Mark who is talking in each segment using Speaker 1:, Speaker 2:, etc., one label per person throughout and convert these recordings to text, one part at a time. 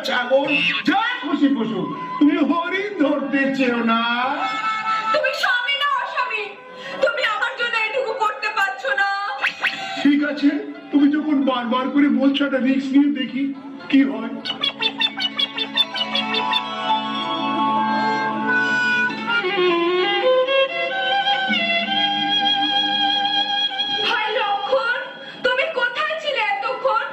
Speaker 1: ছাগল যা খুশি পশু, তুমি হরিণ ধরতে চেও না।
Speaker 2: তুমি স্বামী না অস্বামী, তুমি আমার জন্য এটুকু করতে পারছো না।
Speaker 1: ঠিক আছে, তুমি যখন বারবার করে বলছো একটা রিস্ক নিয়ে দেখি কি হয়।
Speaker 2: ভাই লক্ষণ, তুমি কোথায় ছিলে এতক্ষণ?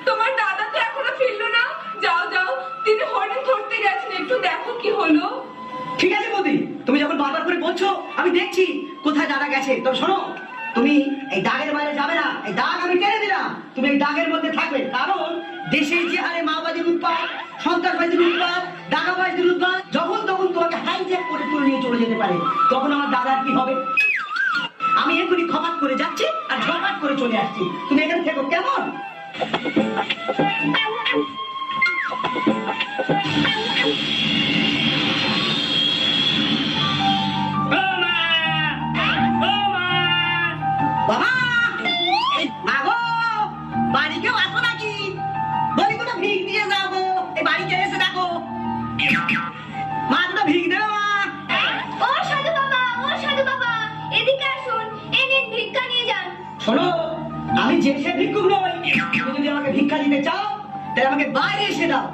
Speaker 2: তোমার দাদা তো এখনো ফিরলো না। যাও যাও, তিনি হরিণ ধরতে গেছেন, একটু দেখো কি হলো।
Speaker 3: ঠিক আছে বৌদি, তুমি যখন বারবার করে বলছো আমি দেখছি কোথায় দাদা গেছে। তবে শোনো, তুমি এই দাগের বাইরে যাবে না। এই দাগ আমি টেনে দিলাম, তুমি এই দাগের মধ্যে থাকবে। কারণ দেশে যে হারে মাওবাদীর উৎপাত, সন্ত্রাসবাদীর উৎপাত, দাগাবাজদের উৎপাত, যখন তখন তোমাকে হাইজ্যাক করে তুলে নিয়ে চলে যেতে পারে। তখন আমার দাদার কি হবে? আমি এখনই খপাত করে যাচ্ছি আর ঝপাট করে চলে আসছি। তুমি এখানে থেকো, কেমন? বাবা, মা গো, বাড়ি কেউ আসো নাকি? বলি দুটো ভিক দিয়ে যাবো। এই বাড়িতে এসে দেখো, মা দুটো ভিক দেবে মা।
Speaker 4: ও সাধু বাবা, ও সাধু বাবা, এদিকে আসুন, এই নিন ভিক্ষা নিয়ে যান।
Speaker 3: শোনো, আমি যে সে ভিক্ষুক নই। তুমি যদি আমাকে ভিক্ষা দিতে চাও তাহলে আমাকে বাইরে এসে দাও।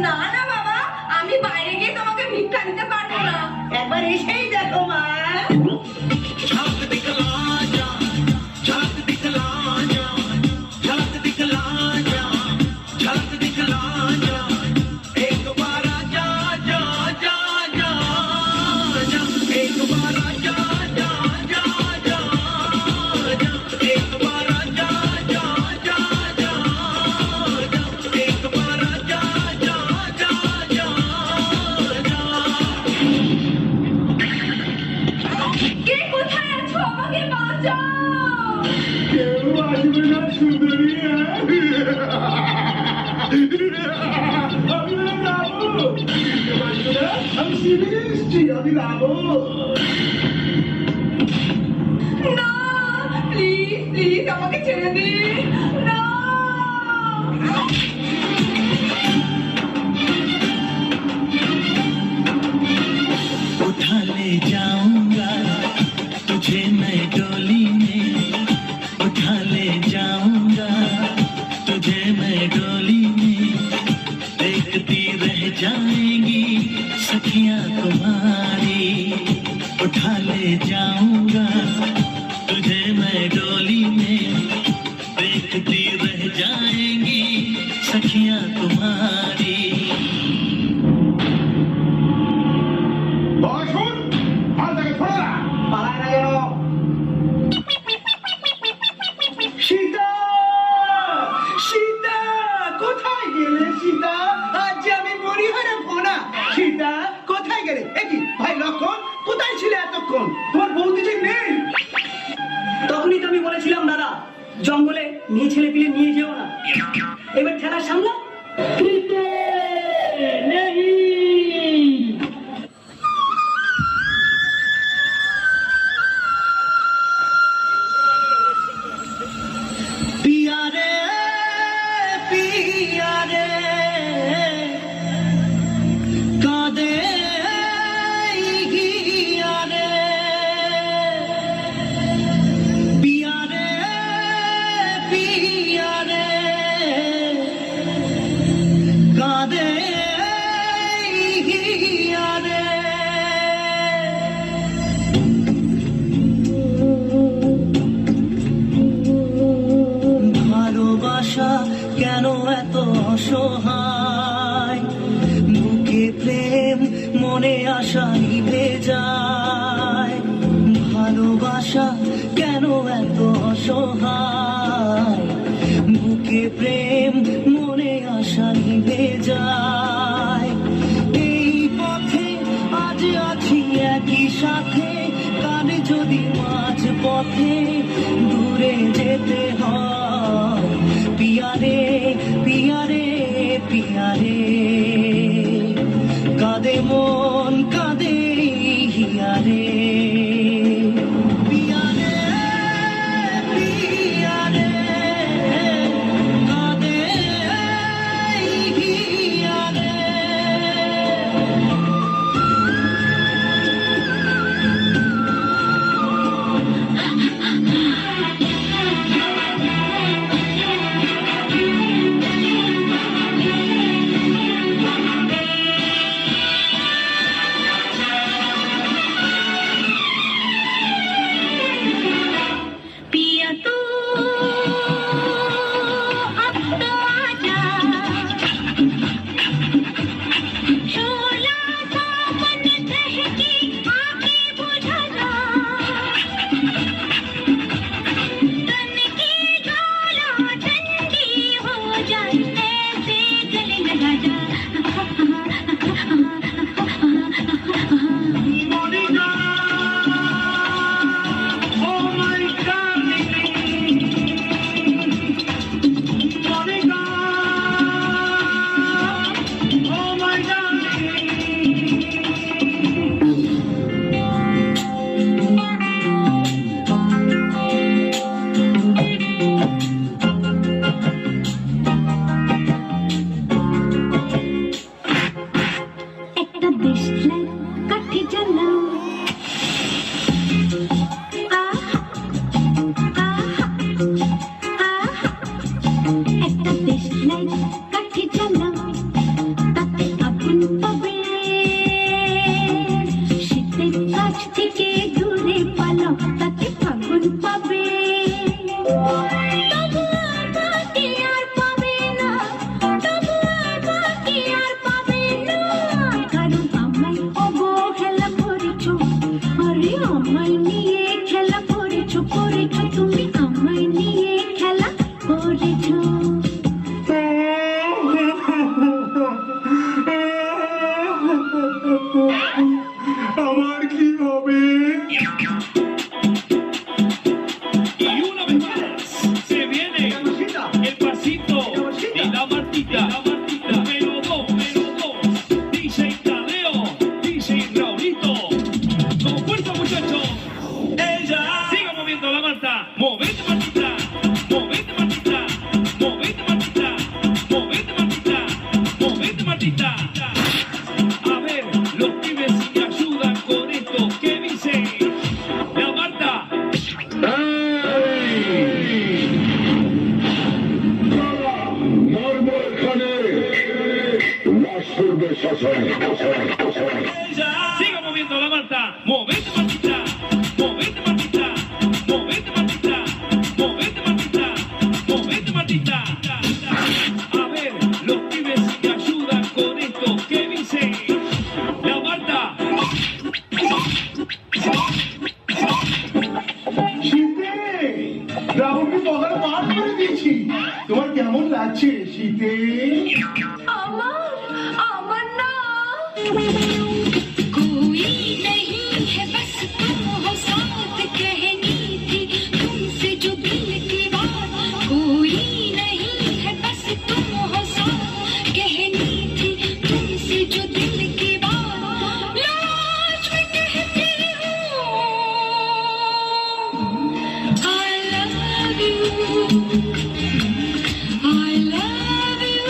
Speaker 2: না না বাবা, আমি বাইরে গিয়ে তোমাকে ভিক্ষা দিতে পারবো না।
Speaker 3: একবার এসেই দেখো মা।
Speaker 2: কে কোথায় আছো? আমাকে বাঁচাও।
Speaker 1: কেউ আসবে না সুন্দরী। আমি যাবো, আমি সিঁড়ি এসছি, আমি যাবো।
Speaker 2: না, প্লিজ প্লিজ আমাকে ছেড়ে দিন। না।
Speaker 5: उठा ले जाऊंगा तुझे मैं डोली में, उठा ले जाऊंगा तुझे मैं डोली में, देखती रह जाएंगी सखियां तुम्हारी। उठा ले जाऊंगा तुझे मैं डोली में, देखती रह जाएंगी सखियां तुम्हारी।
Speaker 1: বসুন, আর তাকে ছোড়ো না।
Speaker 3: পালায় না যেন। সীতা, সীতা, কোথায় গেলে সীতা? আজ যে আমি মরি হয়ে ভোনা। সীতা, কোথায় গেলে? একই ভাই লক্ষণ, কোথায় ছিলে এতক্ষণ? তোমার বৌদি যে নেই। তখনই তো আমি বলেছিলাম দাদা, জঙ্গলে মেয়ে ছেলে পিলে নিয়ে যেও না। এবার ঠেলা সামলা। पिया रे पिया रे कादे हिया रे, पिया रे पिया रे कादे हिया रे। ভালোবাসা কেন এত অসহায়, বুকে প্রেম মনে আশা নিভে যায়। ভালোবাসা কেন এত অসহায়, বুকে প্রেম মনে আশা নিভে যায়। এই পথে আজ আছি একই সাথে, কাল যদি মাঝ পথে দূরে যেতে হয়। পিয়া রে পিয়া রে পিয়া রে, কাঁদে মন কাঁদে হিয়া রে। পিয়া রে পিয়া রে কাঁদে হিয়া
Speaker 4: के आके बुझाना तन की ज्वाला ठंडी हो जाए ऐसे गले लगा जा
Speaker 5: Monica, oh my darling, Monica, oh my
Speaker 4: একটা দেশলাই কাঠি জ্বালাও আহা আহা আহা একটা দেশলাই কাঠি জ্বালাও তাতে আগুন পাবে শীতের কাছ থেকে দূরে পালাও তাতে আগুন পাবে তবু আর বাকি আর পাবে না তবু আর বাকি আর পাবে না কারণ আমায় অবহেলা করেছো আরে আমায় নিয়ে খেলা করেছো তুমি আমায় নিয়ে খেলা করেছো
Speaker 1: আমার কি হবে?
Speaker 6: Y una vez más se viene el pasito y la Martita. Número dos, DJ Tadeo, DJ Raulito. Con fuerza, muchachos. Ella siga moviendo la Marta. Movete, Martita. Movete, Martita. Movete, Martita. Movete, Martita. Movete, Martita. A ver, los pibes si me ayudan con esto. ¿Qué dice la Marta?
Speaker 1: মরবো এখানে রাষ্ট্রের শাসনে
Speaker 6: Siga moviendo la Marta. Movete, Martita. Movete, Martita. Movete, Martita. Movete, Martita. Movete, Martita. A ver, los pibes si me ayudan con esto. ¿Qué dice la Marta?
Speaker 1: শীতে রাহুলকে বগার পার করে দিয়েছি। তোমার কেমন লাগছে শীতে?
Speaker 2: আমার না
Speaker 4: कोई नहीं है बस तुम हो साथ कहनी थी तुमसे जो दिल की बात कोई नहीं है बस तुम हो साथ कहनी थी तुमसे जो दिल की बात लाज में कहती हूँ I love you I love you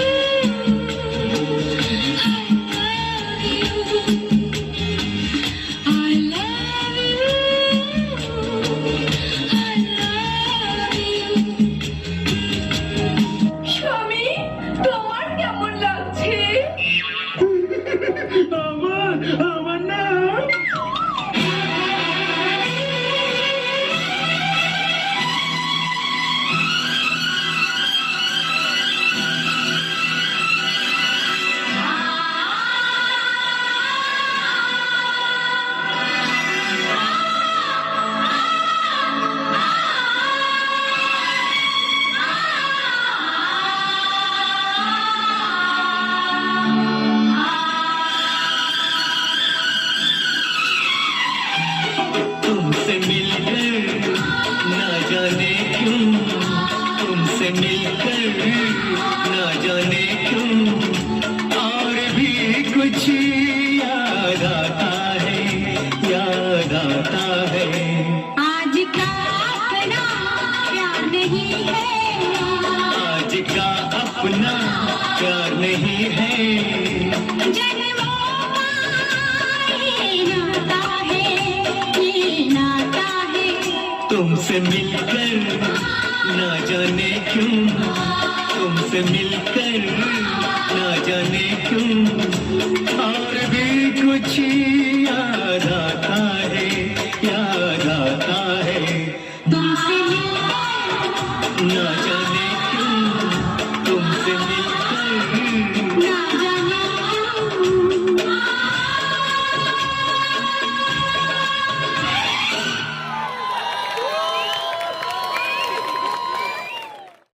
Speaker 4: I love you I love you
Speaker 2: স্বামী তোমার কেমন লাগছে?
Speaker 1: আমার না
Speaker 5: तुमसे मिलकर ना जाने क्यों तुमसे मिलकर ना जाने क्यों और भी कुछ याद आता है
Speaker 4: आज का अपना प्यार नहीं है
Speaker 5: आज का अपना प्यार नहीं है
Speaker 4: जन्मों का ये नाता है
Speaker 5: तुमसे मिलकर ना जाने क्यों तुमसे मिल